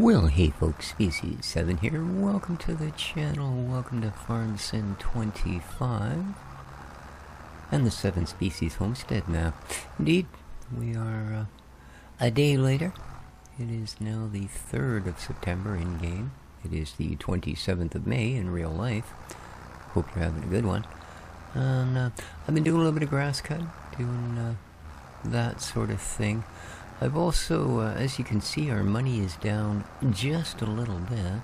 Well, hey folks, Species 7 here. Welcome to the channel. Welcome to Farm Sim 25 and the 7 Species Homestead map. Indeed, we are a day later. It is now the 3rd of September in game. It is the 27th of May in real life. Hope you're having a good one. And I've been doing a little bit of grass cut, doing that sort of thing. I've also, as you can see, our money is down just a little bit.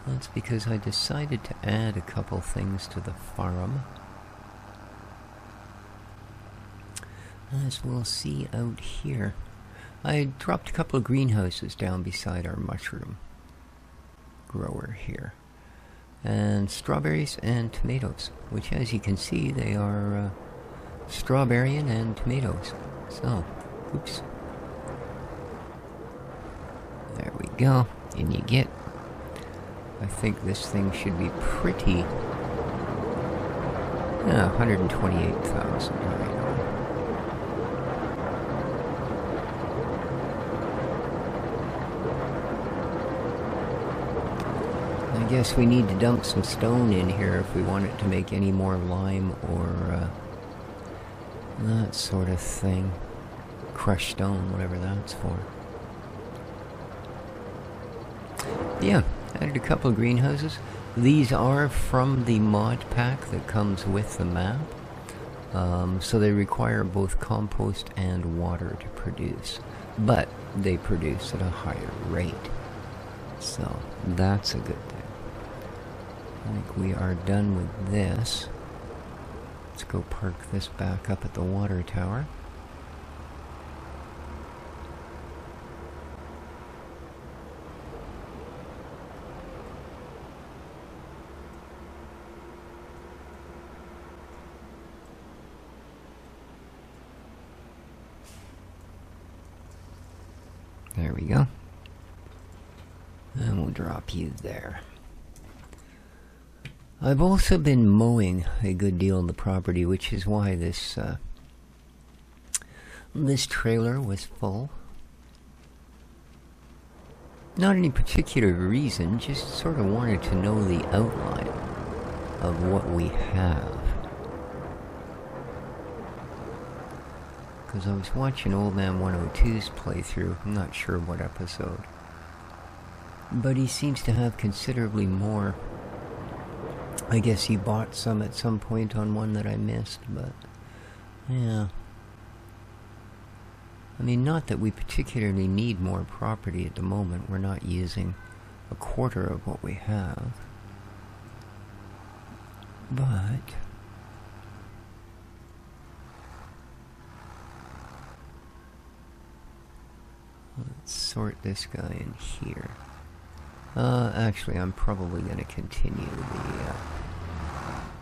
That's because I decided to add a couple things to the farm. As we'll see out here, I dropped a couple of greenhouses down beside our mushroom grower here. And strawberries and tomatoes, which as you can see, they are strawberrying and tomatoes. So, oops. There we go. And you get, I think this thing should be pretty, 128,000 right now. I guess we need to dump some stone in here if we want it to make any more lime or that sort of thing. Crushed stone, whatever that's for. Yeah, added a couple of greenhouses. These are from the mod pack that comes with the map. So they require both compost and water to produce. But they produce at a higher rate. So that's a good thing. I think we are done with this. Let's go park this back up at the water tower. There we go. And we'll drop you there. I've also been mowing a good deal of the property, which is why this this trailer was full. Not any particular reason, just sort of wanted to know the outline of what we have. Because I was watching Old Man 102's playthrough, I'm not sure what episode. But he seems to have considerably more. I guess he bought some at some point on one that I missed, but yeah. I mean, not that we particularly need more property at the moment. We're not using a quarter of what we have. But let's sort this guy in here. Actually, I'm probably going to continue the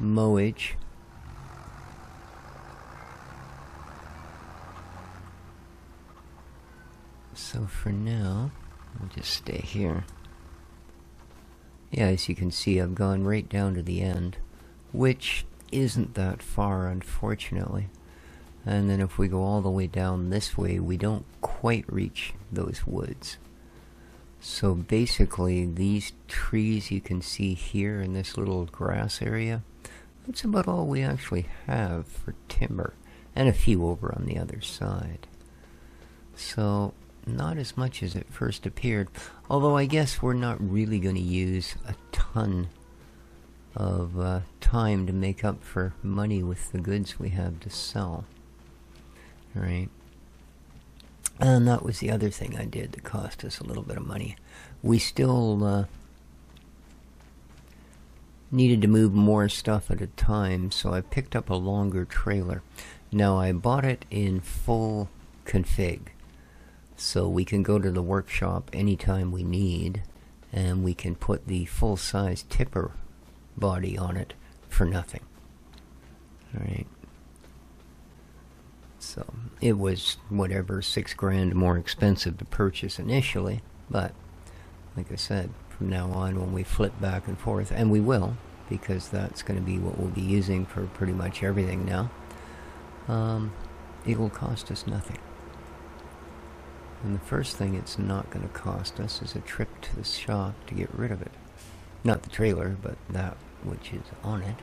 mowage. So for now, we'll just stay here. Yeah, as you can see, I've gone right down to the end, which isn't that far, unfortunately. And then if we go all the way down this way, we don't quite reach those woods. So basically, these trees you can see here in this little grass area, that's about all we actually have for timber, and a few over on the other side. So, not as much as it first appeared, although I guess we're not really going to use a ton of time to make up for money with the goods we have to sell. Right? And that was the other thing I did that cost us a little bit of money. We still needed to move more stuff at a time, so I picked up a longer trailer. Now, I bought it in full config, so we can go to the workshop anytime we need, and we can put the full-size tipper body on it for nothing. Alright. So, it was, whatever, $6 grand more expensive to purchase initially, but, like I said, from now on when we flip back and forth, and we will, because that's going to be what we'll be using for pretty much everything now, it will cost us nothing. And the first thing it's not going to cost us is a trip to the shop to get rid of it. Not the trailer, but that which is on it.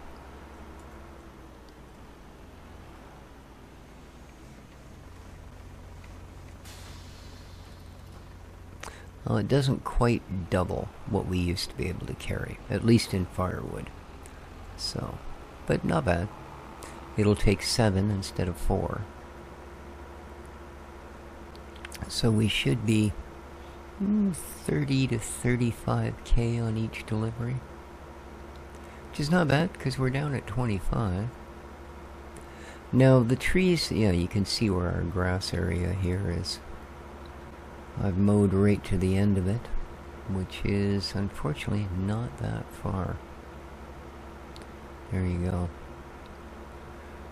Well, it doesn't quite double what we used to be able to carry, at least in firewood. So, but not bad. It'll take 7 instead of 4. So we should be 30 to 35k on each delivery. Which is not bad, because we're down at 25. Now, the trees, yeah, you can see where our grass area here is. I've mowed right to the end of it, which is unfortunately not that far. There you go.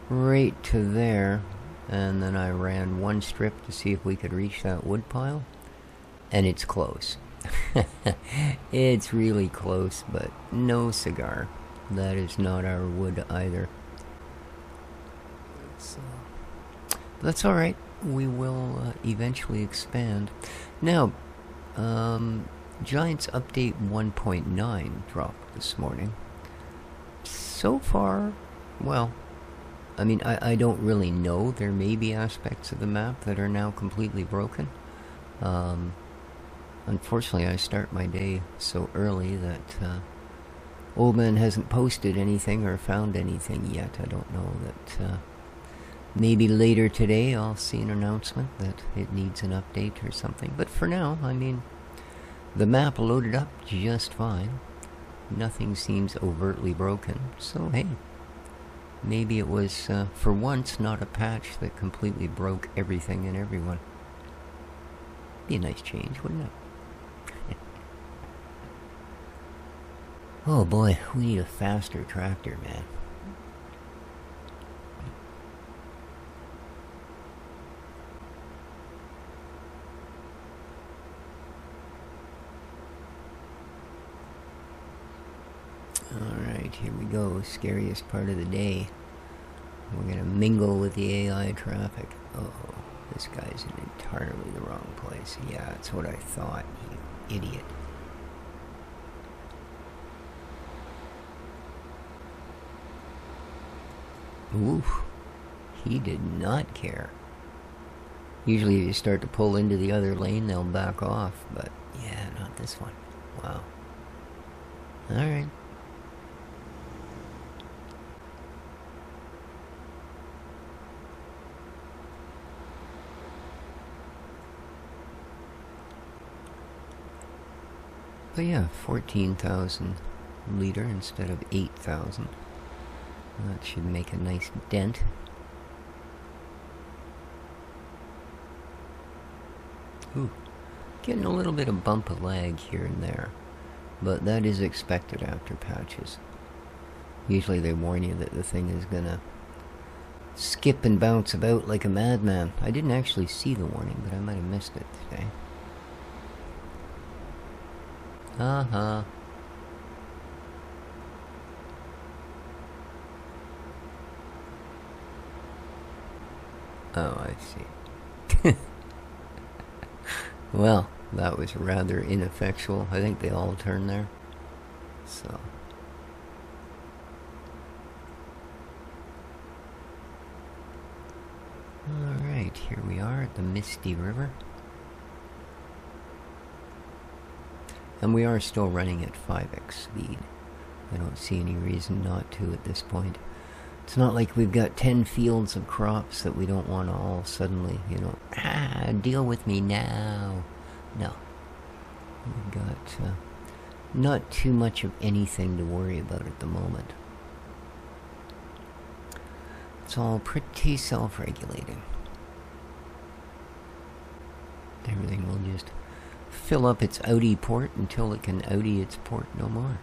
Right to there, and then I ran one strip to see if we could reach that wood pile, and it's close. It's really close, but no cigar. That is not our wood either. That's alright. We will eventually expand. Now, Giants Update 1.9 dropped this morning. So far, well, I mean, I don't really know. There may be aspects of the map that are now completely broken. Unfortunately, I start my day so early that Old Man hasn't posted anything or found anything yet. I don't know that... maybe later today I'll see an announcement that it needs an update or something. But for now, I mean, the map loaded up just fine. Nothing seems overtly broken. So, hey, maybe it was, for once, not a patch that completely broke everything and everyone. Be a nice change, wouldn't it? Oh boy, we need a faster tractor, man. Alright, here we go. Scariest part of the day. We're gonna mingle with the AI traffic. Oh, this guy's in entirely the wrong place. Yeah, that's what I thought, you idiot. Oof. He did not care. Usually if you start to pull into the other lane, they'll back off. But, yeah, not this one. Wow. Alright. But yeah, 14,000 liter instead of 8,000. That should make a nice dent. Ooh, getting a little bit of bump of lag here and there. But that is expected after patches. Usually they warn you that the thing is gonna skip and bounce about like a madman. I didn't actually see the warning, but I might have missed it today. Uh-huh. Oh, I see. Well, that was rather ineffectual. I think they all turn there. So. Alright, here we are at the Misty River. And we are still running at 5x speed. I don't see any reason not to at this point. It's not like we've got 10 fields of crops that we don't want to all suddenly, you know, deal with me now. No. We've got not too much of anything to worry about at the moment. It's all pretty self-regulating. Everything will just fill up its outie port until it can outie its port no more.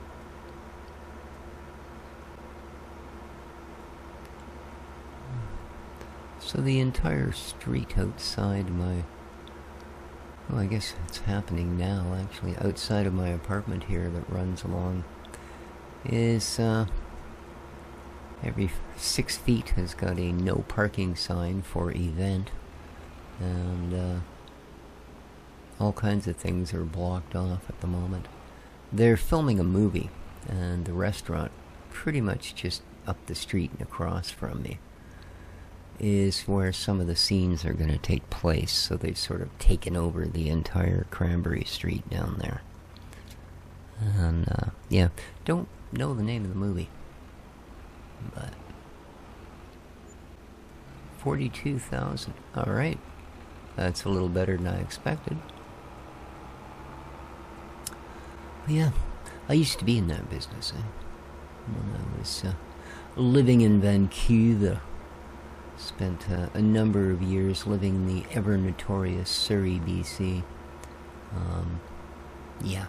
So the entire street outside my... well, I guess it's happening now, actually. Outside of my apartment here that runs along is... every 6 feet has got a no parking sign for event. And, all kinds of things are blocked off at the moment. They're filming a movie, and the restaurant, pretty much just up the street and across from me, is where some of the scenes are going to take place. So they've sort of taken over the entire Cranberry Street down there. And, yeah, don't know the name of the movie, but 42,000. Alright. That's a little better than I expected. But yeah, I used to be in that business, when I was living in Vancouver. Spent a number of years living in the ever-notorious Surrey, BC. Yeah.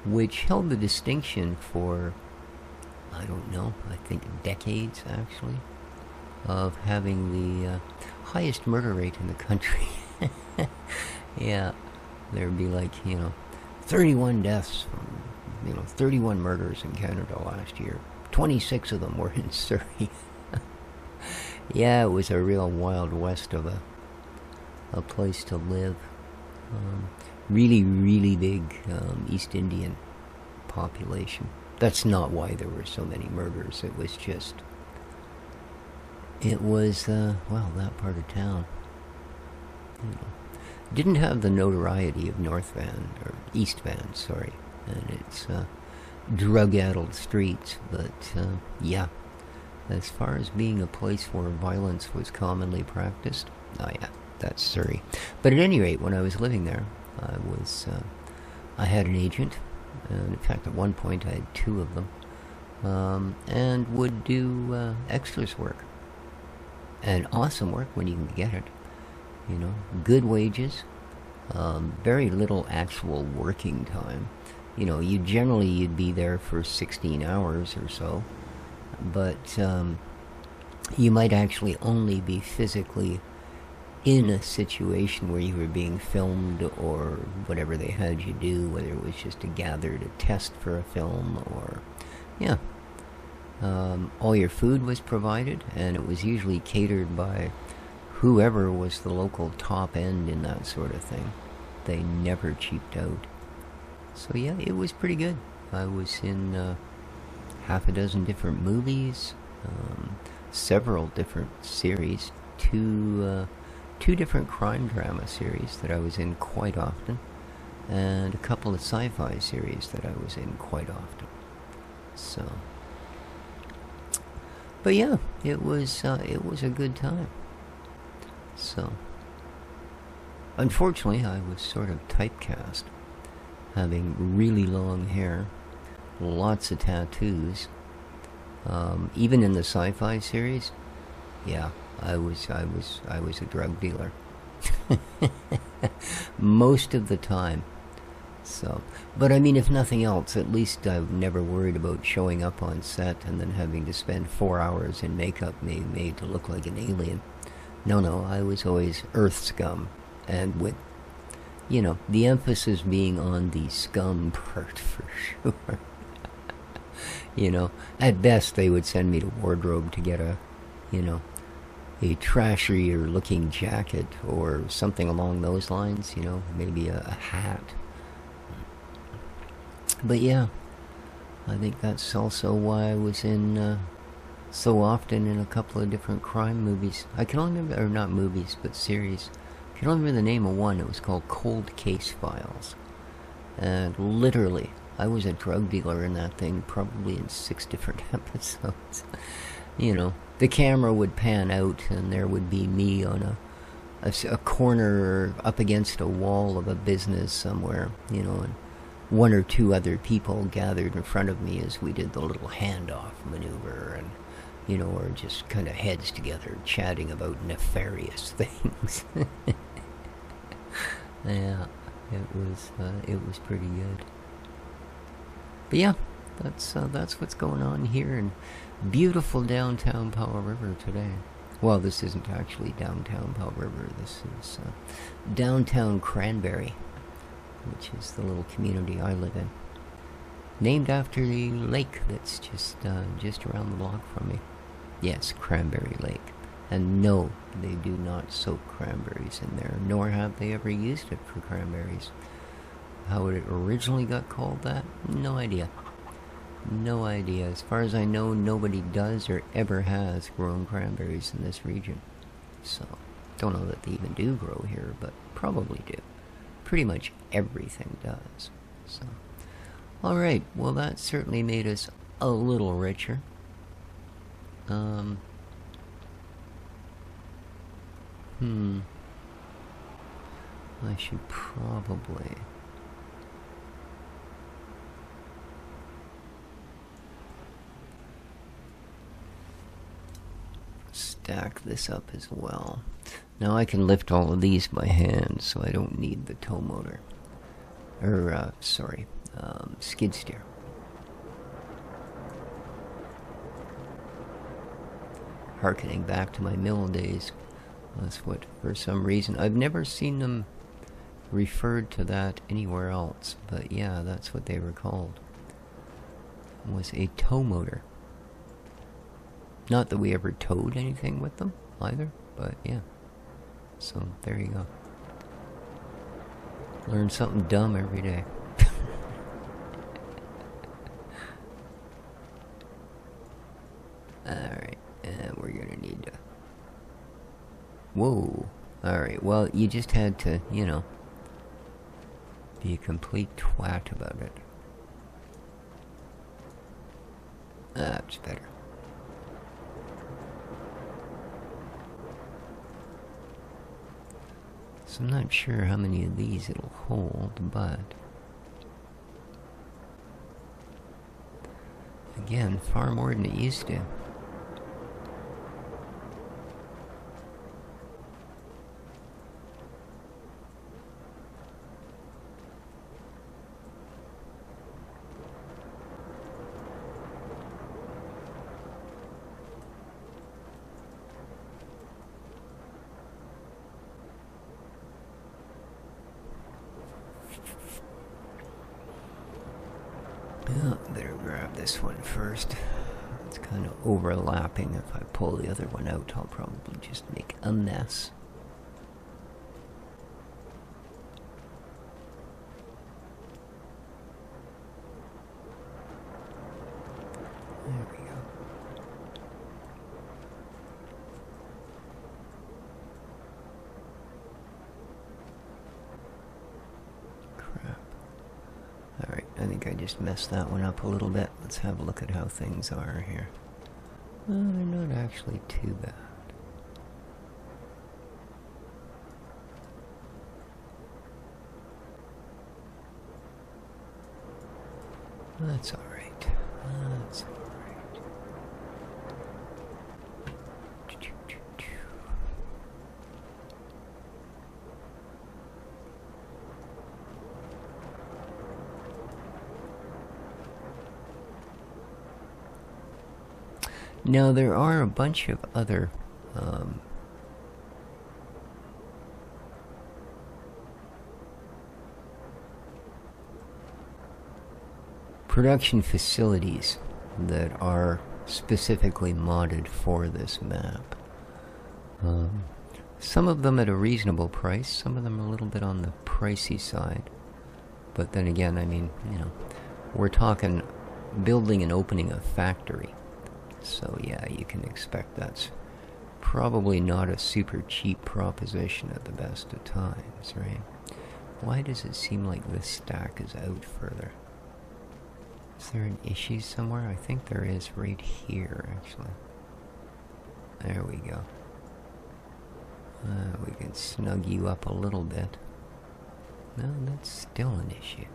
Which held the distinction for, I don't know, I think decades, actually, of having the highest murder rate in the country. Yeah, there'd be like, 31 deaths from, 31 murders in Canada last year. 26 of them were in Surrey. Yeah, it was a real Wild West of a place to live. Really, really big East Indian population. That's not why there were so many murders. It was just... It was, well, that part of town. Didn't have the notoriety of North Van, or East Van, sorry. And its drug-addled streets, but, yeah. As far as being a place where violence was commonly practiced, oh yeah, that's Surrey. But at any rate, when I was living there, I had an agent, and in fact at one point I had two of them, and would do extras work. And awesome work when you can get it. Good wages, very little actual working time. You'd be there for 16 hours or so, but you might actually only be physically in a situation where you were being filmed or whatever they had you do, whether it was just to gather to test for a film or, yeah. All your food was provided, and it was usually catered by whoever was the local top end in that sort of thing. They never cheaped out. So yeah, it was pretty good. I was in half a dozen different movies, several different series, two different crime drama series that I was in quite often, and a couple of sci-fi series that I was in quite often. So, but yeah, it was a good time. So, unfortunately, I was sort of typecast, having really long hair, lots of tattoos. Even in the sci-fi series, yeah, I was a drug dealer most of the time. So, but I mean, if nothing else, at least I've never worried about showing up on set and then having to spend 4 hours in makeup made to look like an alien. No, I was always Earth scum, and with, the emphasis being on the scum part for sure. At best they would send me to wardrobe to get a trashier looking jacket or something along those lines, maybe a hat. But yeah, I think that's also why I was in so often in a couple of different crime movies. I can only remember, or not movies, but series. I can only remember the name of one. It was called Cold Case Files. And literally, I was a drug dealer in that thing, probably in 6 different episodes. The camera would pan out, and there would be me on a corner up against a wall of a business somewhere, and 1 or 2 other people gathered in front of me as we did the little handoff maneuver, and, or just kind of heads together chatting about nefarious things. Yeah, it was pretty good. But yeah, that's what's going on here in beautiful downtown Powell River today. Well, this isn't actually downtown Powell River. This is downtown Cranberry, which is the little community I live in, named after the lake that's just around the block from me. Yes, Cranberry Lake. And no, they do not soak cranberries in there, nor have they ever used it for cranberries. How it originally got called that? No idea. No idea. As far as I know, nobody does or ever has grown cranberries in this region. So, don't know that they even do grow here, but probably do. Pretty much everything does. So, alright, well that certainly made us a little richer. I should probably... stack this up as well. Now I can lift all of these by hand, so I don't need the tow motor. Skid steer. Harkening back to my mill days. That's what, for some reason, I've never seen them referred to that anywhere else, but yeah, that's what they were called. It was a tow motor. Not that we ever towed anything with them, either, but yeah. So, there you go. Learn something dumb every day. Alright, and we're gonna need to... Whoa! Alright, well, you just had to, you know, be a complete twat about it. That's better. So I'm not sure how many of these it'll hold, but... again, far more than it used to. Oh, better grab this one first. It's kind of overlapping. If I pull the other one out, I'll probably just make a mess. There we go. Crap. Alright, I think I just messed that one up a little bit. Let's have a look at how things are here. Well, they're not actually too bad. That's alright. That's alright. Now, there are a bunch of other production facilities that are specifically modded for this map. Some of them at a reasonable price, some of them a little bit on the pricey side. But then again, I mean, you know, we're talking building and opening a factory. So yeah, you can expect that's probably not a super cheap proposition at the best of times, right? Why does it seem like this stack is out further? Is there an issue somewhere? I think there is right here, actually. There we go. We can snug you up a little bit. No, that's still an issue.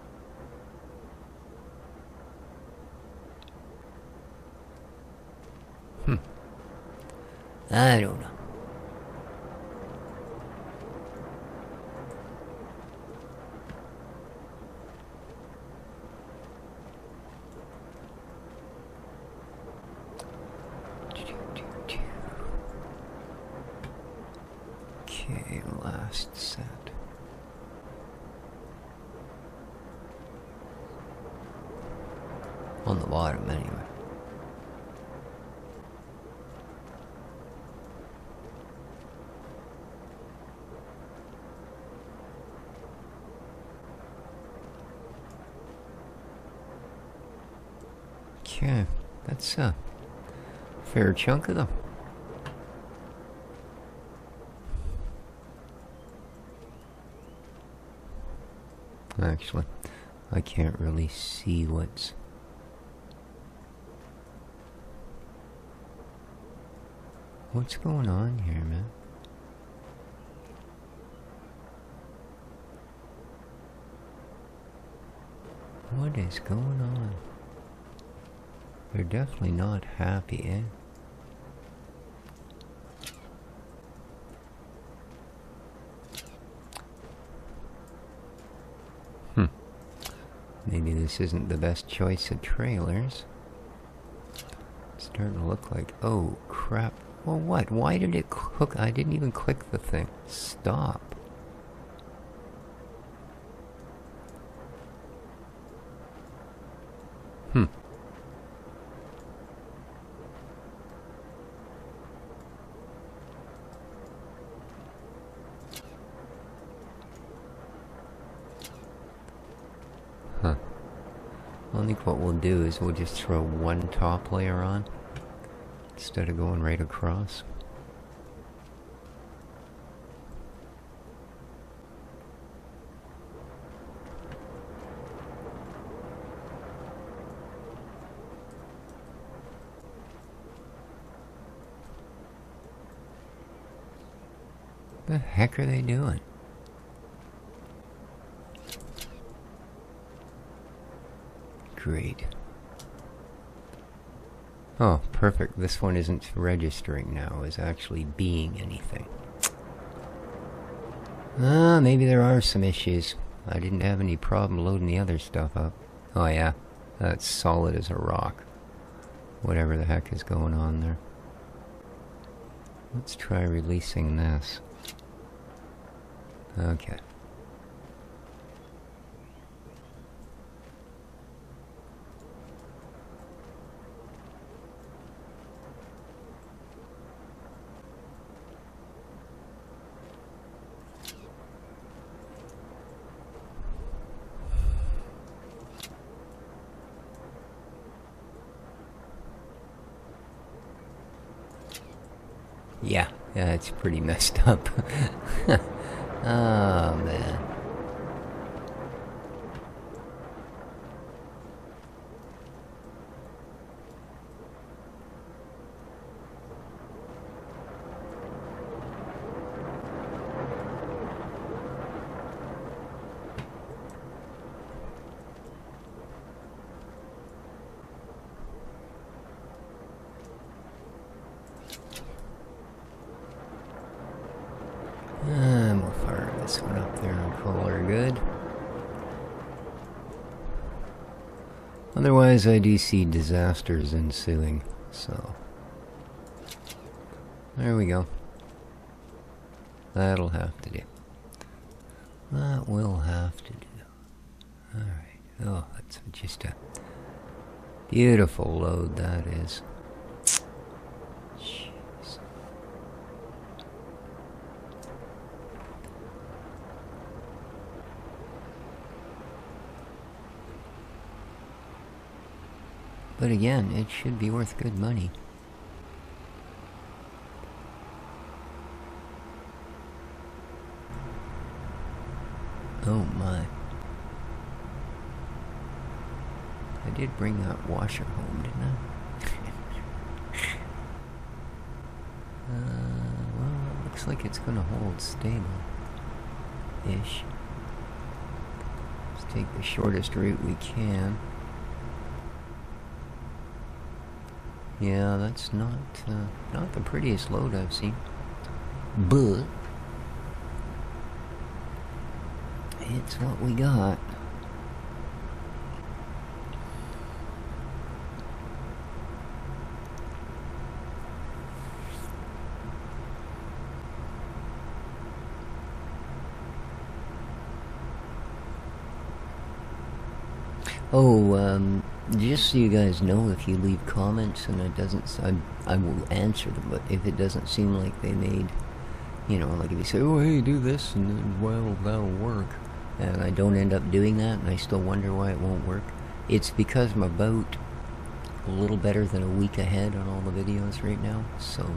I don't know. Okay, last set. On the bottom, anyway. Okay, that's a fair chunk of them. Actually, I can't really see what's... What's going on here, man? What is going on? They're definitely not happy, eh? Maybe this isn't the best choice of trailers. It's starting to look like... Oh, crap. Well, what? Why did it hook? I didn't even click the thing. Stop. Huh. I think what we'll do is we'll just throw one top layer on instead of going right across. The heck are they doing? Great. Oh, perfect. This one isn't registering now as actually being anything. Maybe there are some issues. I didn't have any problem loading the other stuff up. Oh yeah, that's solid as a rock. Whatever the heck is going on there. Let's try releasing this. Okay. Yeah, it's pretty messed up. Oh, man. We'll fire this one up there and call her good. Otherwise, I do see disasters ensuing, so... There we go. That'll have to do. That will have to do. Alright. Oh, that's just a beautiful load, that is. Jeez. But again, it should be worth good money. Oh my. I did bring that washer home, didn't I? Well, it looks like it's gonna hold stable-ish. Let's take the shortest route we can. Yeah, that's not the prettiest load I've seen. But it's what we got. Oh, just so you guys know, if you leave comments and it doesn't, I will answer them, but if it doesn't seem like they made, you know, like if you say, oh hey, do this, and then, well, that'll work, and I don't end up doing that, and I still wonder why it won't work, it's because I'm about a little better than a week ahead on all the videos right now, so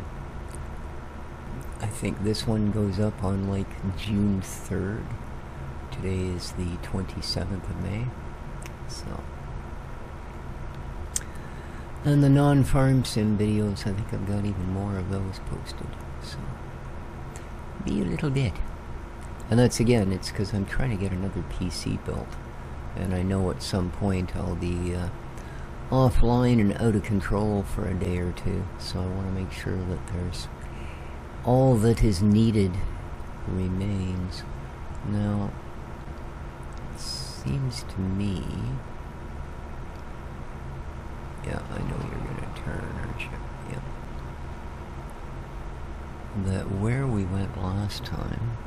I think this one goes up on like June 3rd. Today is the 27th of May, so. And the non-farm sim videos, I think I've got even more of those posted, so. Be a little bit. And that's, again, it's because I'm trying to get another PC built. And I know at some point I'll be offline and out of control for a day or two, so I want to make sure that there's all that is needed remains. Now, it seems to me... Yeah, I know you're going to turn, aren't you? Yep. That where we went last time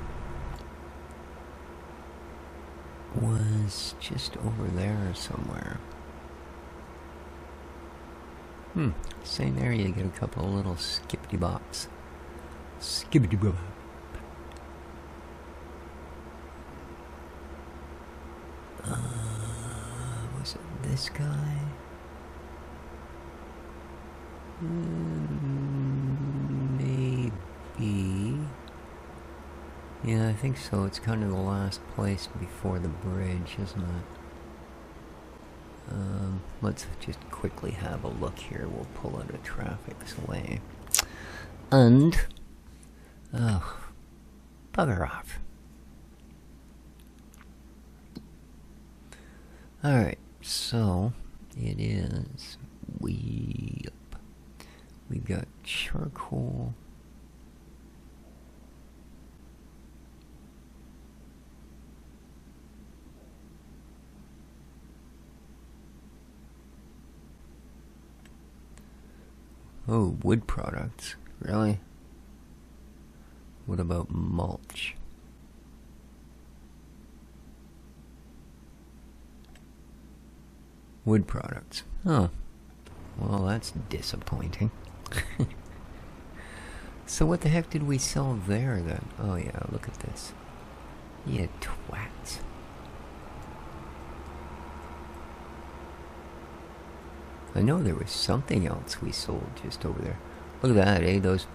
was just over there somewhere. Same area, you get a couple of little skippity-bops. Skippity-bop. Was it this guy? Maybe. Yeah, I think so. It's kind of the last place before the bridge, isn't it? Let's just quickly have a look here. We'll pull out of traffic's way. And... oh, bugger off. Alright, so it is way up. We've got charcoal. Oh, wood products. Really? What about mulch? Wood products. Oh. Well, that's disappointing. So what the heck did we sell there then? Oh yeah, look at this. You twats. I know there was something else we sold just over there. Look at that, eh? Those,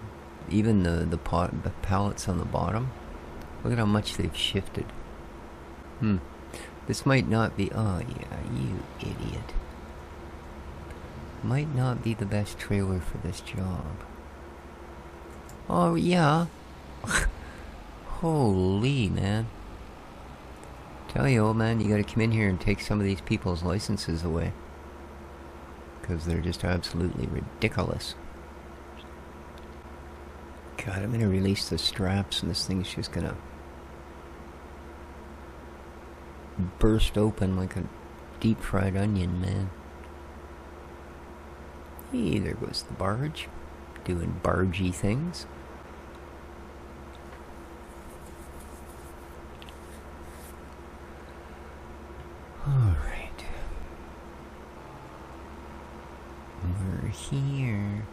even the pallets on the bottom. Look at how much they've shifted. This might not be... oh yeah, you idiot. Might not be the best trailer for this job. Oh yeah. Holy man. Tell you, old man, you gotta come in here and take some of these people's licenses away. Because they're just absolutely ridiculous. God, I'm gonna release the straps and this thing's just gonna burst open like a deep fried onion, man. Hey, there goes the barge. Doing bargey things. Alright. We're here.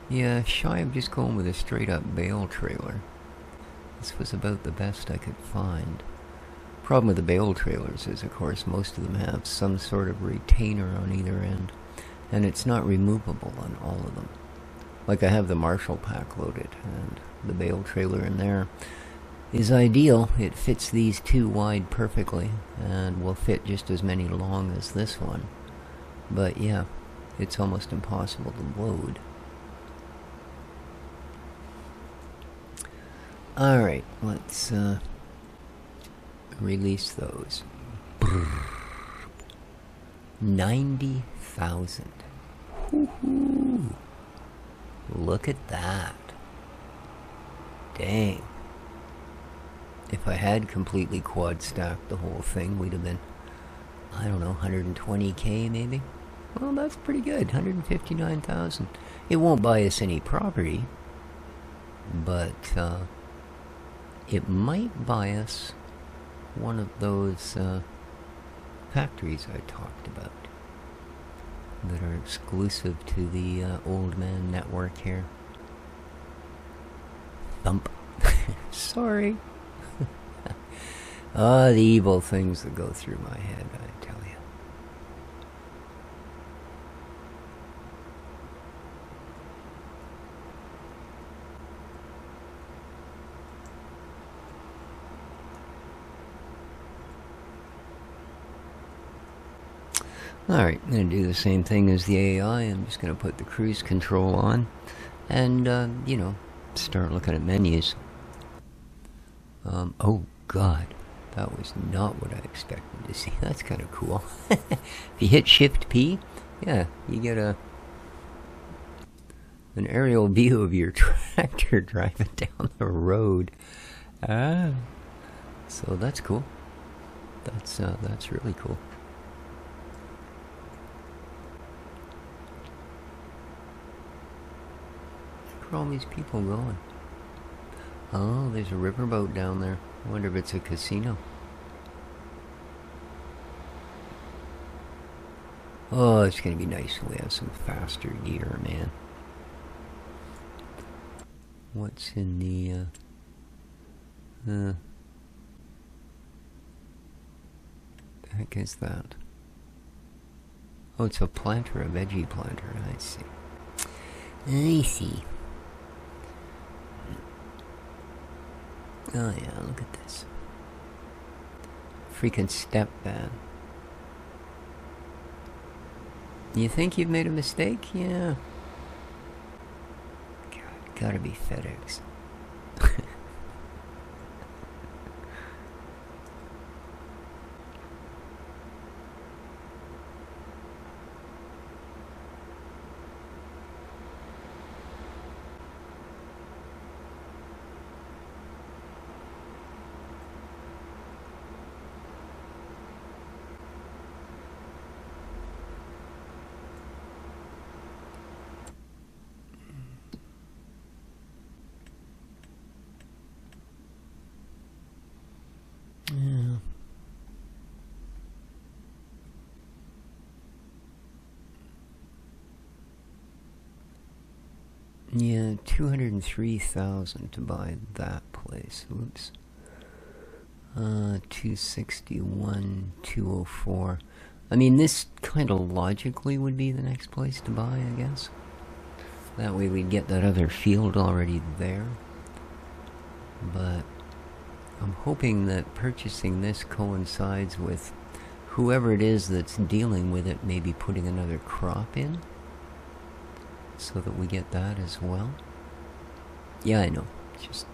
Yeah, shy of just going with a straight up bale trailer. This was about the best I could find. Problem with the bale trailers is, of course, most of them have some sort of retainer on either end, and it's not removable on all of them. Like I have the Marshall pack loaded, and the bale trailer in there is ideal. It fits these two wide perfectly, and will fit just as many long as this one. But yeah, it's almost impossible to load. Alright, let's release those. 90,000. Woohoo! Look at that. Dang. If I had completely quad stacked the whole thing, we'd have been, I don't know, 120k maybe? Well, that's pretty good. 159,000. It won't buy us any property, but it might buy us one of those factories I talked about that are exclusive to the Old Man Network here. Thump. Sorry. Ah, the evil things that go through my head, I tell you. Alright, I'm going to do the same thing as the AI. I'm just going to put the cruise control on and, you know, start looking at menus. Oh, God. That was not what I expected to see. That's kind of cool. If you hit Shift P, yeah, you get an aerial view of your tractor driving down the road. Ah, so that's cool. That's really cool. Where are all these people going? Oh, there's a riverboat down there. I wonder if it's a casino. Oh, it's gonna be nice when we have some faster gear, man. What's in the, the heck is that? Oh, it's a planter, a veggie planter. I see. I see. Oh yeah, look at this. Freaking step van. You think you've made a mistake? Yeah. God, gotta be FedEx. Yeah, 203,000 to buy that place. Oops. 261, 204. I mean, this kind of logically would be the next place to buy, I guess. That way we'd get that other field already there. But I'm hoping that purchasing this coincides with whoever it is that's dealing with it maybe putting another crop in, so that we get that as well. Yeah, I know. Just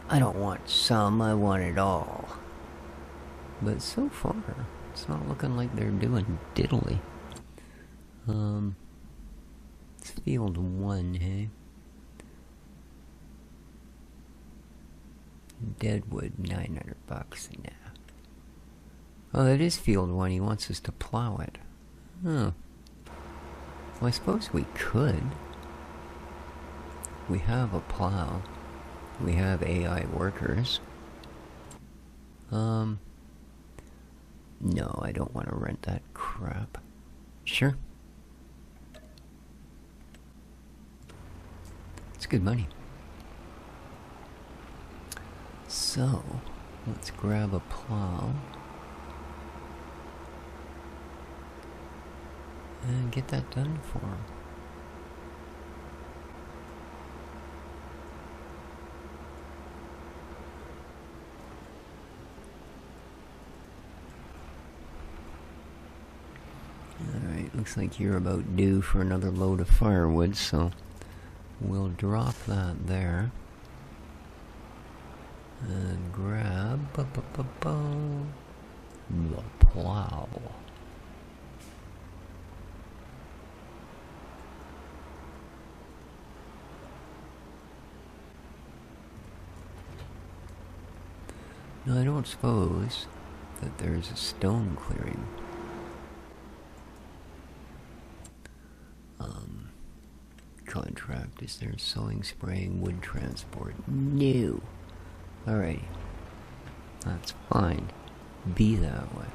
I don't want some, I want it all. But so far, it's not looking like they're doing diddly. It's field 1, hey? Deadwood, 900 bucks now. Oh, that is field 1. He wants us to plow it. Oh. Well, I suppose we could. We have a plow. We have AI workers. No, I don't want to rent that crap. Sure. It's good money. So, let's grab a plow. And get that done for him. Alright, looks like you're about due for another load of firewood, so we'll drop that there. And grab the plow. Now, I don't suppose that there's a stone clearing. Contract, is there sowing, spraying, wood transport? No. Alrighty. That's fine. Be that way.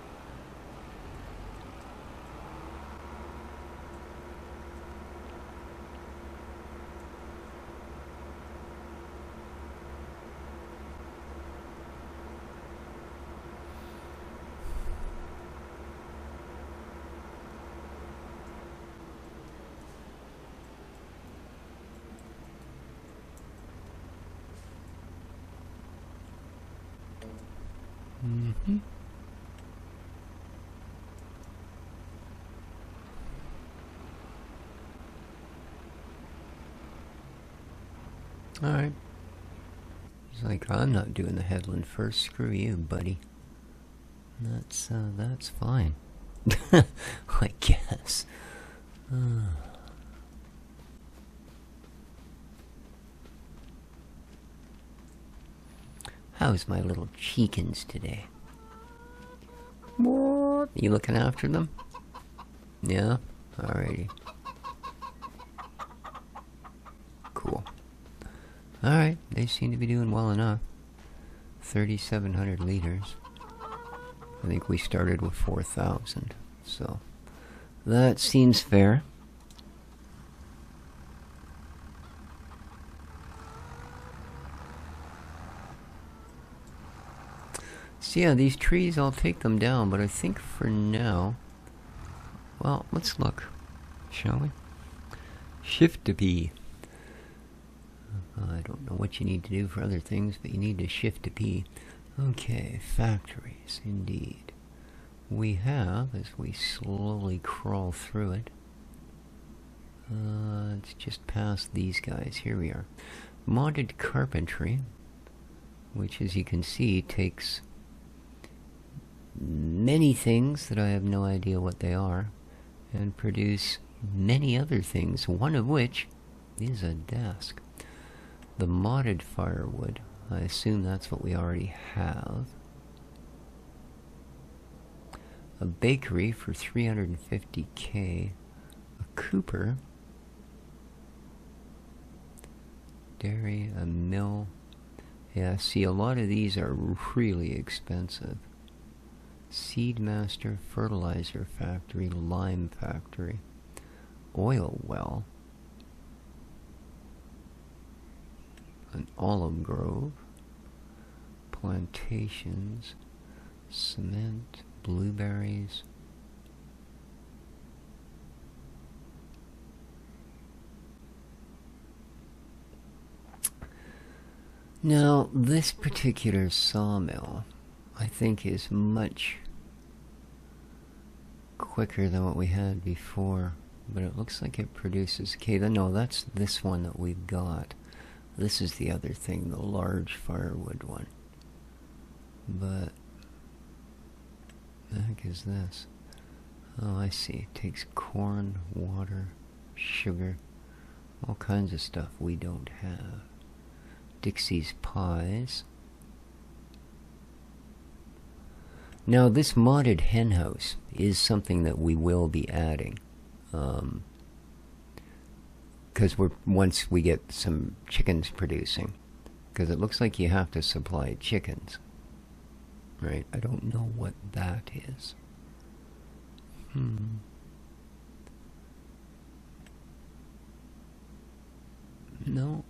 Mm-hmm. Alright. He's like, I'm not doing the headland first. Screw you, buddy. That's fine. I guess. How's my little chickens today? What? You looking after them? Yeah? Alrighty. Cool. Alright, they seem to be doing well enough. 3,700 liters. I think we started with 4,000, so that seems fair. So yeah, these trees, I'll take them down, but I think for now, well, let's look, shall we? Shift to P. I don't know what you need to do for other things, but you need to shift to P. Okay, factories, indeed. We have, as we slowly crawl through it, it's just past these guys. Here we are. Modded carpentry, which, as you can see, takes many things that I have no idea what they are, and produce many other things, one of which is a desk. The modded firewood, I assume that's what we already have. A bakery for 350k. A cooper. Dairy, a mill. Yeah, see, a lot of these are really expensive. Seedmaster, fertilizer factory, lime factory, oil well, an olive grove, plantations, cement, blueberries. Now, this particular sawmill, I think, is much quicker than what we had before, but it looks like it produces... Okay, no, that's this one that we've got. This is the other thing, the large firewood one. But... the heck is this? Oh, I see. It takes corn, water, sugar, all kinds of stuff we don't have. Dixie's Pies. Now, this modded henhouse is something that we will be adding. Because once we get some chickens producing. Because it looks like you have to supply chickens. Right? I don't know what that is. No.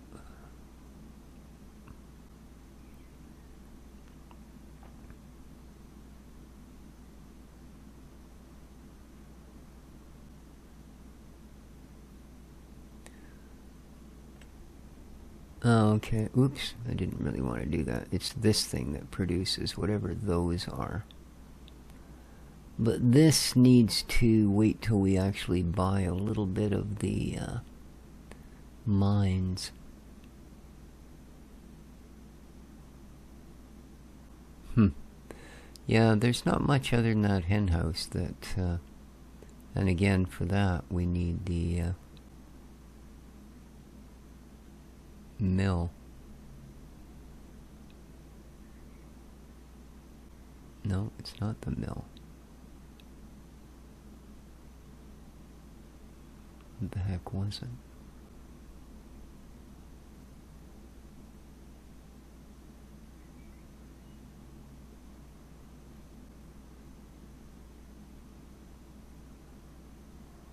Oh, okay. Oops. I didn't really want to do that. It's this thing that produces whatever those are. But this needs to wait till we actually buy a little bit of the mines. Yeah, there's not much other than that hen house that... and again, for that, we need the... mill. No, it's not the mill. What the heck was it?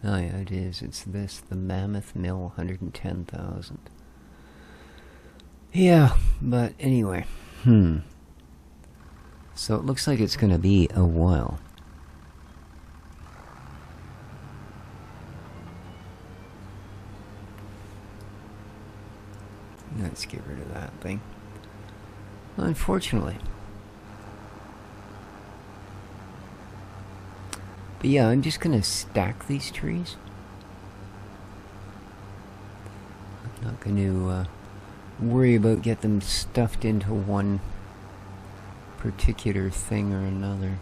Oh yeah, it is. It's this. The Mammoth Mill, 110,000. Yeah, but anyway. So it looks like it's going to be a while. Let's get rid of that thing. Unfortunately. But yeah, I'm just gonna stack these trees. I'm not gonna worry about get them stuffed into one particular thing or another.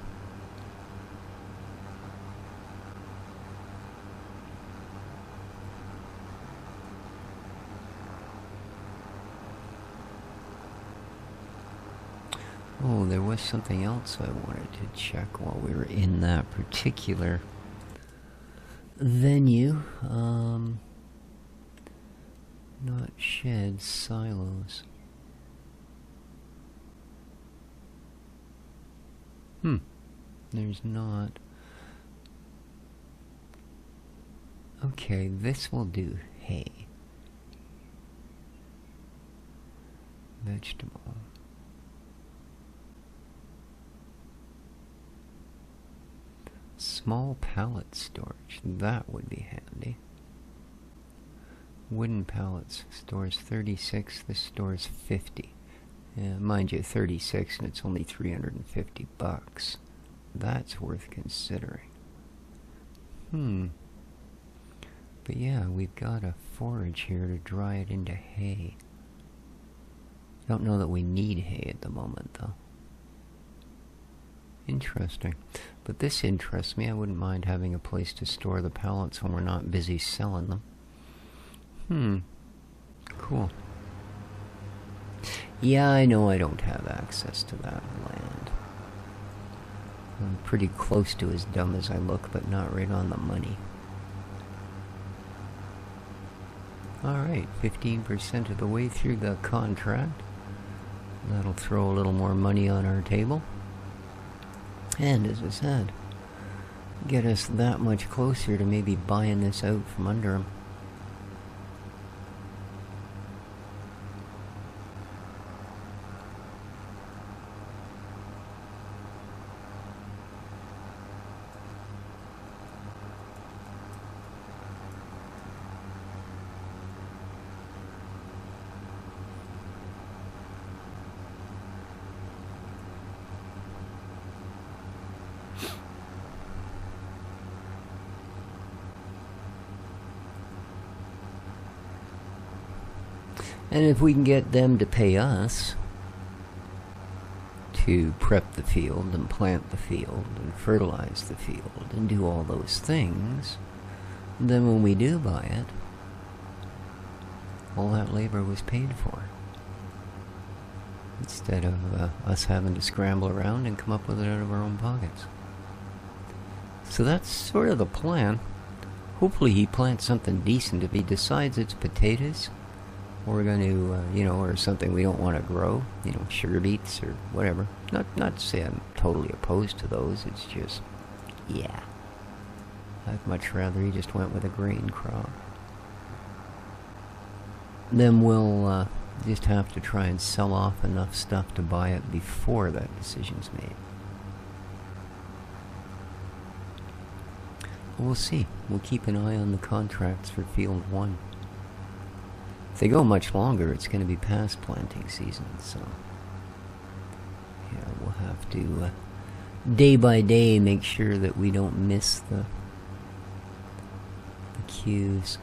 Oh, there was something else I wanted to check while we were in that particular venue. Not sheds, silos. There's not. Okay, this will do. Hay. Vegetable. Small pallet storage. That would be handy. Wooden pallets stores 36. This stores 50. Mind you, 36, and it's only $350. That's worth considering. But yeah, we've got a forage here to dry it into hay. Don't know that we need hay at the moment, though. Interesting. But this interests me. I wouldn't mind having a place to store the pallets when we're not busy selling them. Cool. Yeah, I know I don't have access to that land. I'm pretty close to as dumb as I look, but not right on the money. Alright, 15% of the way through the contract. That'll throw a little more money on our table. And, as I said, get us that much closer to maybe buying this out from under them. And if we can get them to pay us to prep the field and plant the field and fertilize the field and do all those things, then when we do buy it, all that labor was paid for. Instead of us having to scramble around and come up with it out of our own pockets. So that's sort of the plan. Hopefully he plants something decent. If he decides it's potatoes, we're going to, or something we don't want to grow, sugar beets or whatever. Not to say I'm totally opposed to those, it's just, yeah. I'd much rather he just went with a grain crop. Then we'll just have to try and sell off enough stuff to buy it before that decision's made. We'll see. We'll keep an eye on the contracts for Field 1. If they go much longer, it's going to be past planting season, so yeah, we'll have to day by day make sure that we don't miss the cues.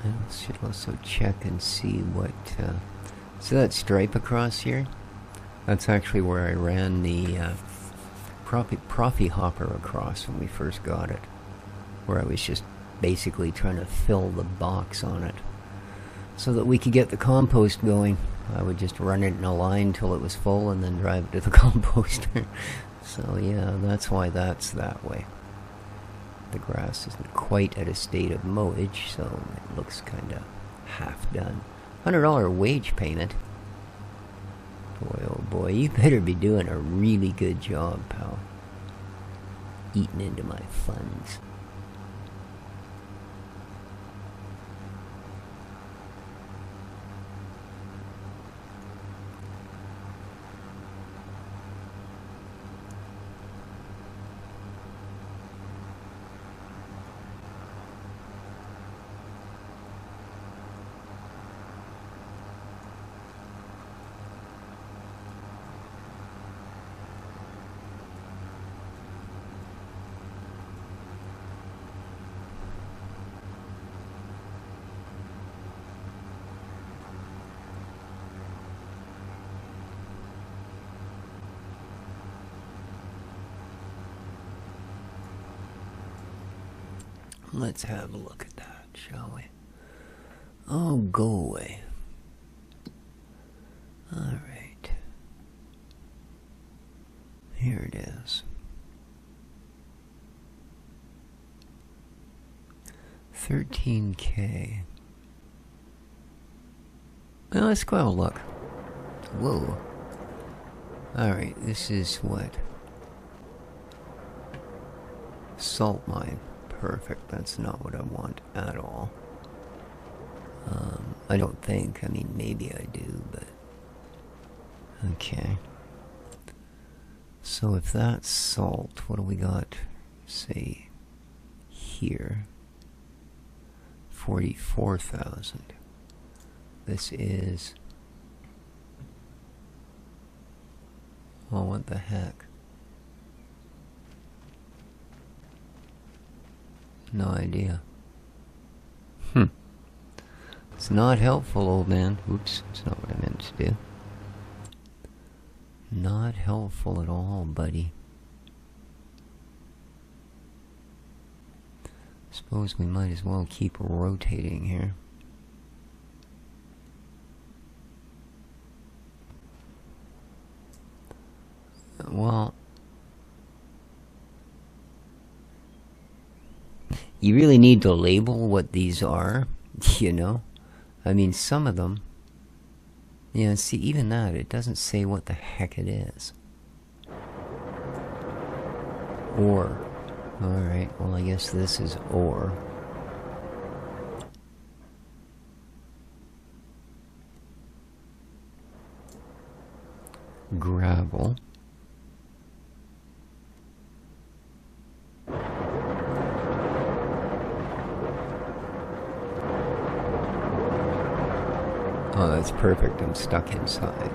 I should also check and see what... so that stripe across here, that's actually where I ran the Profi hopper across when we first got it. Where I was just basically trying to fill the box on it so that we could get the compost going. I would just run it in a line till it was full and then drive it to the composter. So yeah, that's why that's that way. The grass isn't quite at a state of mowage, so it looks kind of half done. $100 wage payment. Boy, oh boy, you better be doing a really good job, pal. Eating into my funds. Let's have a look at that, shall we? Oh, go away. Alright. Here it is. 13K. Well, let's go have a look. Whoa. Alright, this is what? Salt mine. Perfect. That's not what I want at all. I don't think. I mean, maybe I do, but... Okay. So if that's salt, what do we got, say, here? 44,000. This is... Oh, what the heck? No idea. It's not helpful, old man. Oops, that's not what I meant to do. Not helpful at all, buddy. Suppose we might as well keep rotating here. Well... You really need to label what these are, you know? I mean, some of them... You know, see, even that, it doesn't say what the heck it is. Ore. Alright, well, I guess this is ore. Gravel. Oh, that's perfect. I'm stuck inside.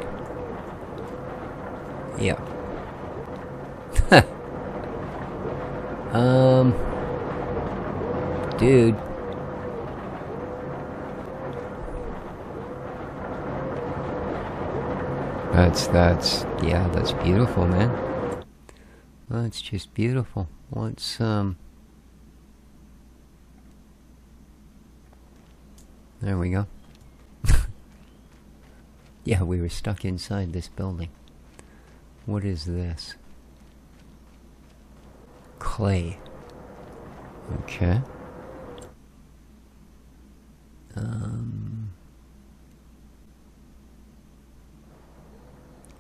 Yeah. Dude. Yeah, that's beautiful, man. That's just beautiful. Let's, there we go. Yeah, we were stuck inside this building. What is this? Clay. Okay.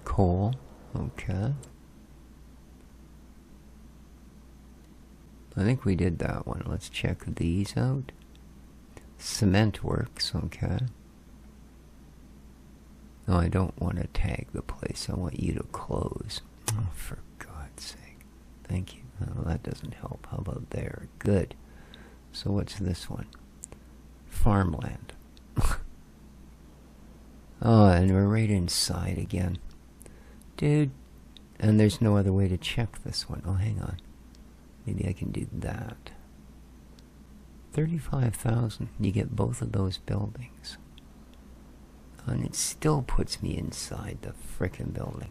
Coal. Okay. I think we did that one. Let's check these out. Cement works. Okay. No, I don't want to tag the place. I want you to close. Oh, for God's sake. Thank you. Oh, that doesn't help. How about there? Good. So what's this one? Farmland. Oh, and we're right inside again. Dude. And there's no other way to check this one. Oh, hang on. Maybe I can do that. 35,000. You get both of those buildings. And it still puts me inside the frickin' building.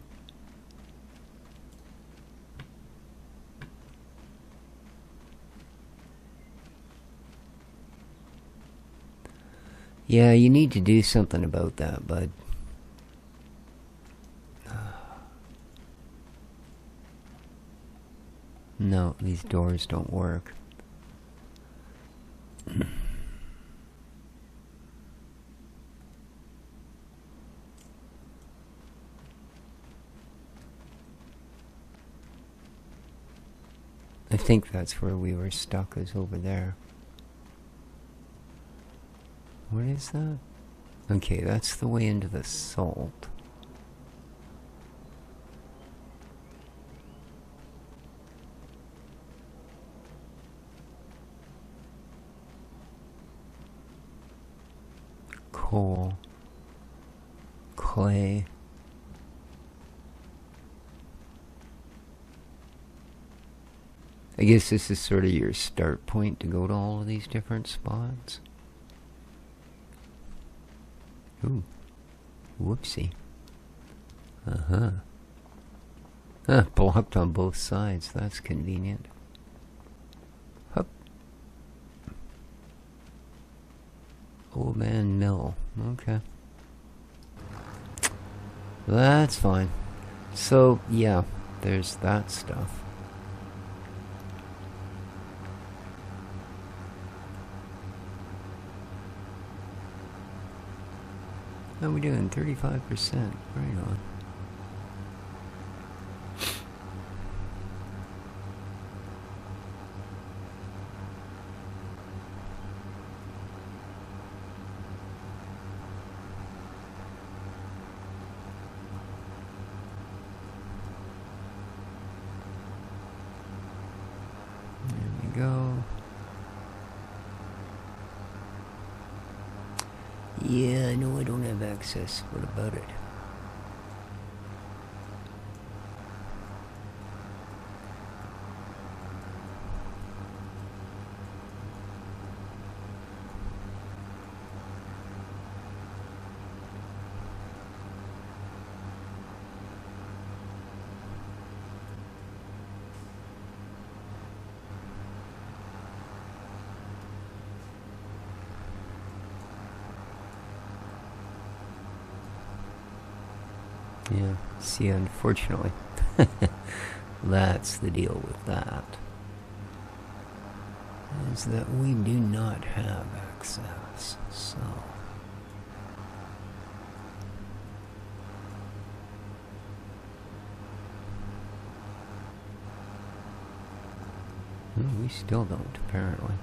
Yeah, you need to do something about that, bud. No, these doors don't work. I think that's where we were stuck, is over there. What is that? Okay, that's the way into the salt. Coal. Clay. I guess this is sort of your start point to go to all of these different spots. Ooh. Whoopsie. Uh-huh. Ah, blocked on both sides. That's convenient. Hup. Old Man Mill. Okay. That's fine. So, yeah, there's that stuff. How are we doing? 35%. Right on. There we go. Yeah, I know I don't have access. What about it? Yeah, see, unfortunately, that's the deal with that, is that we do not have access, so... we still don't, apparently.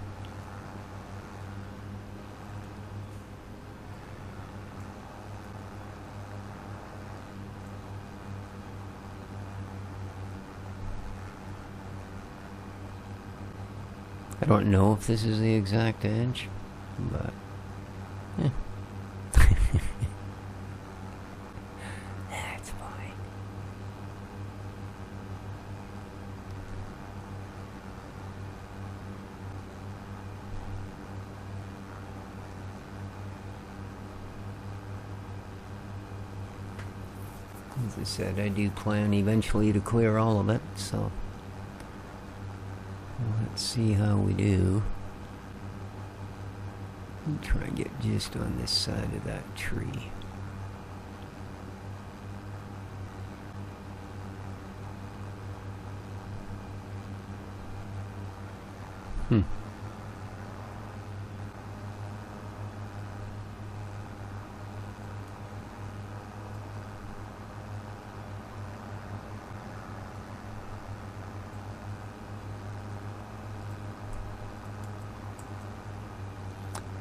I don't know if this is the exact edge, but... That's fine. As I said, I do plan eventually to clear all of it, so... let's see how we do. I'll try and get just on this side of that tree.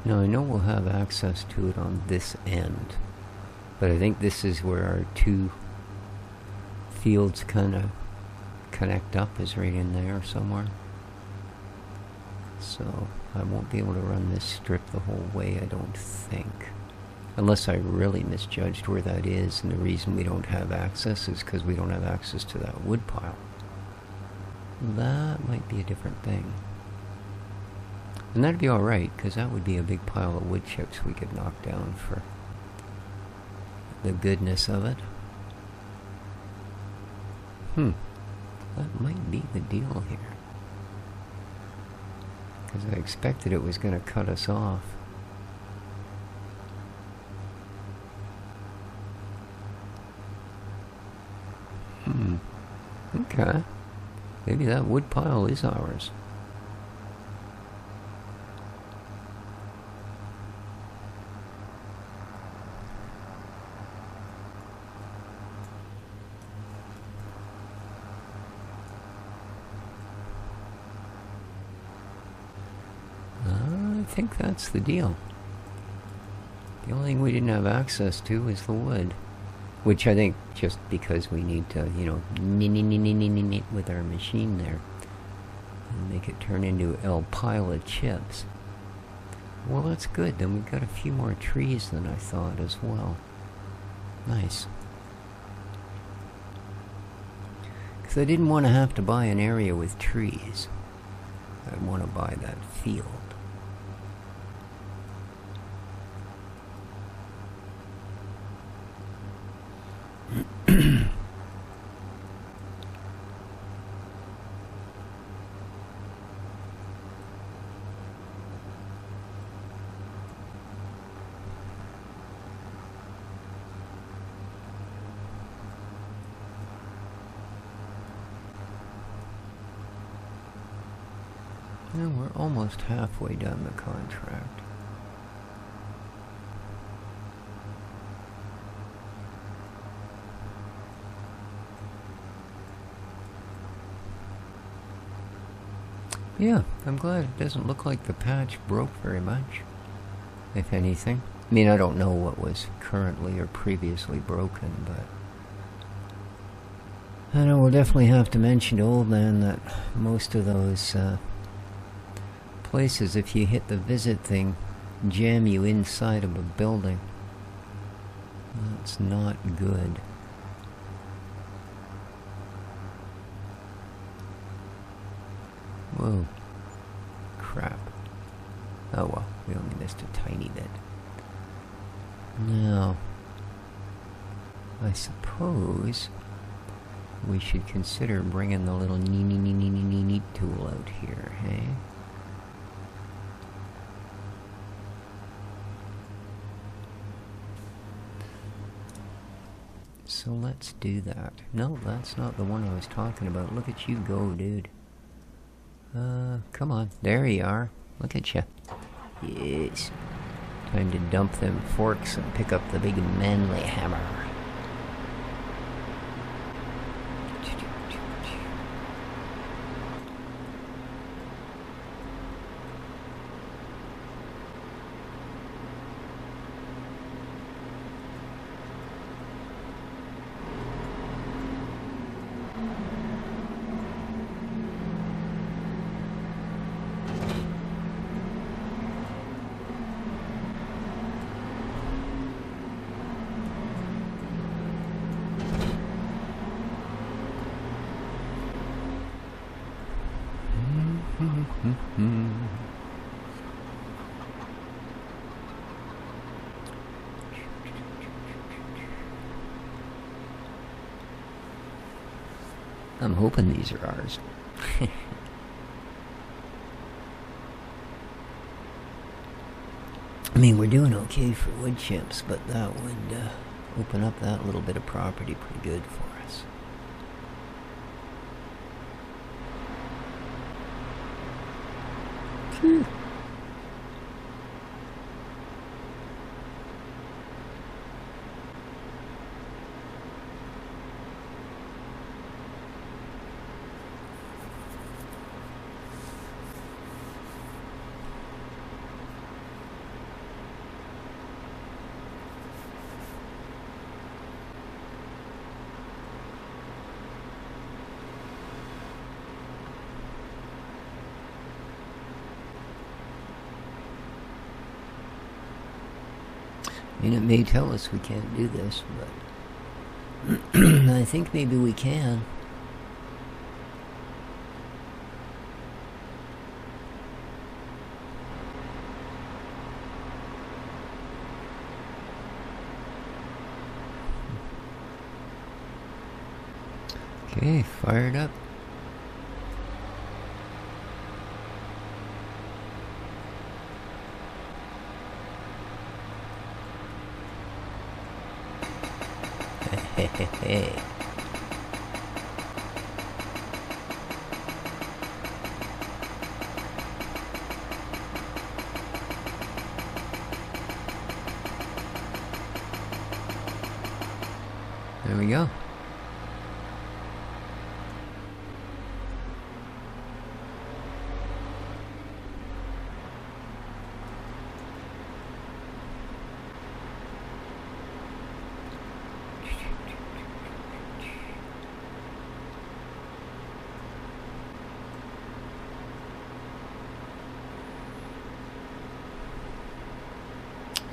Now I know we'll have access to it on this end, but I think this is where our two fields kind of connect up, is right in there somewhere. So I won't be able to run this strip the whole way, I don't think. Unless I really misjudged where that is, and the reason we don't have access is because we don't have access to that wood pile. That might be a different thing. And that'd be alright, because that would be a big pile of wood chips we could knock down for the goodness of it. That might be the deal here. Because I expected it was going to cut us off. Okay. Maybe that wood pile is ours. think that's the deal. The only thing we didn't have access to is the wood. Which I think just because we need to, you know, knit with our machine there. And make it turn into a pile of chips. Well, that's good. Then we've got a few more trees than I thought as well. Nice. Because I didn't want to have to buy an area with trees. I want to buy that field. And we're almost halfway done the contract. Yeah, I'm glad it doesn't look like the patch broke very much, if anything. I mean, I don't know what was currently or previously broken, but I know we'll definitely have to mention to Old Man that most of those places, if you hit the visit thing, jam you inside of a building. That's not good. Whoa. Crap. Oh well, we only missed a tiny bit. Now, I suppose we should consider bringing the little neat tool out here, hey? So let's do that. No, that's not the one I was talking about. Look at you go, dude. Come on. There you are. Look at you. Yes. Time to dump them forks and pick up the big manly hammer. I'm hoping these are ours. I mean, we're doing okay for wood chips, but that would open up that little bit of property pretty good for us. I mean, it may tell us we can't do this, but I think maybe we can. Okay, fired up. Hey. There we go.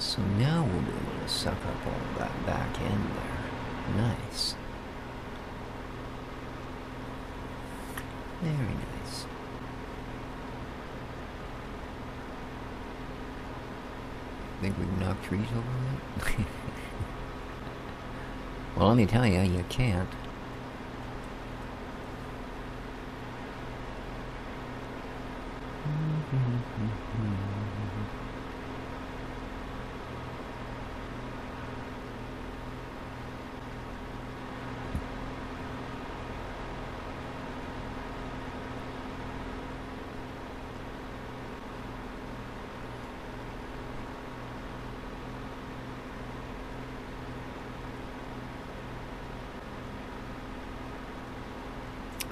So now we'll be able to suck up all that back end there. Nice. Very nice. Think we can knock trees over that? Well, let me tell you, you can't.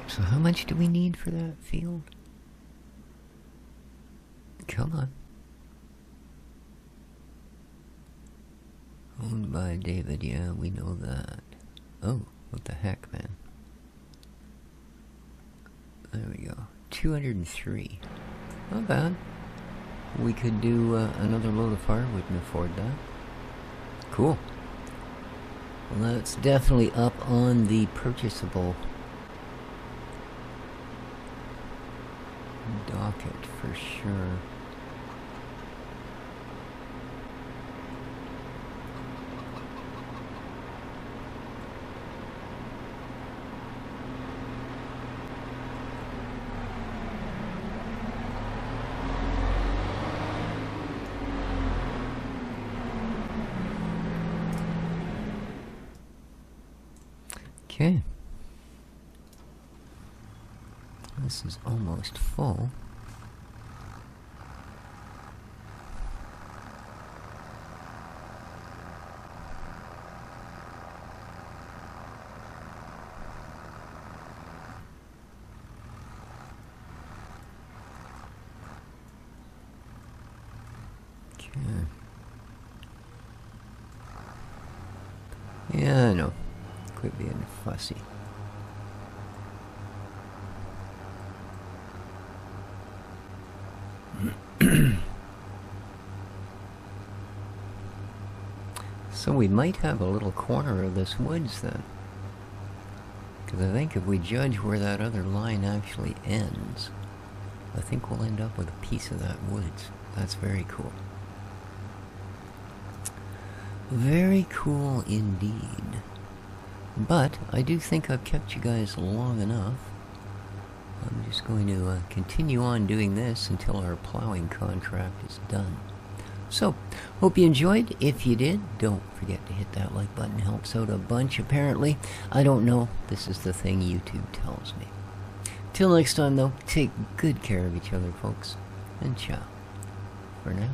So how much do we need for that field? Come on. Owned by David, yeah, we know that. Oh, what the heck, man. There we go. 203. Not bad. We could do another load of firewood and afford that. Cool. Well, that's definitely up on the purchasable docket for sure. Okay. This is almost full. Okay. Yeah, I know. Quit being fussy. So we might have a little corner of this woods then. Because I think if we judge where that other line actually ends, I think we'll end up with a piece of that woods. That's very cool. Very cool indeed. But I do think I've kept you guys long enough. I'm just going to continue on doing this until our plowing contract is done. So, hope you enjoyed. If you did, don't forget to hit that like button. Helps out a bunch, apparently. I don't know. This is the thing YouTube tells me. Till next time, though, take good care of each other, folks. And ciao for now.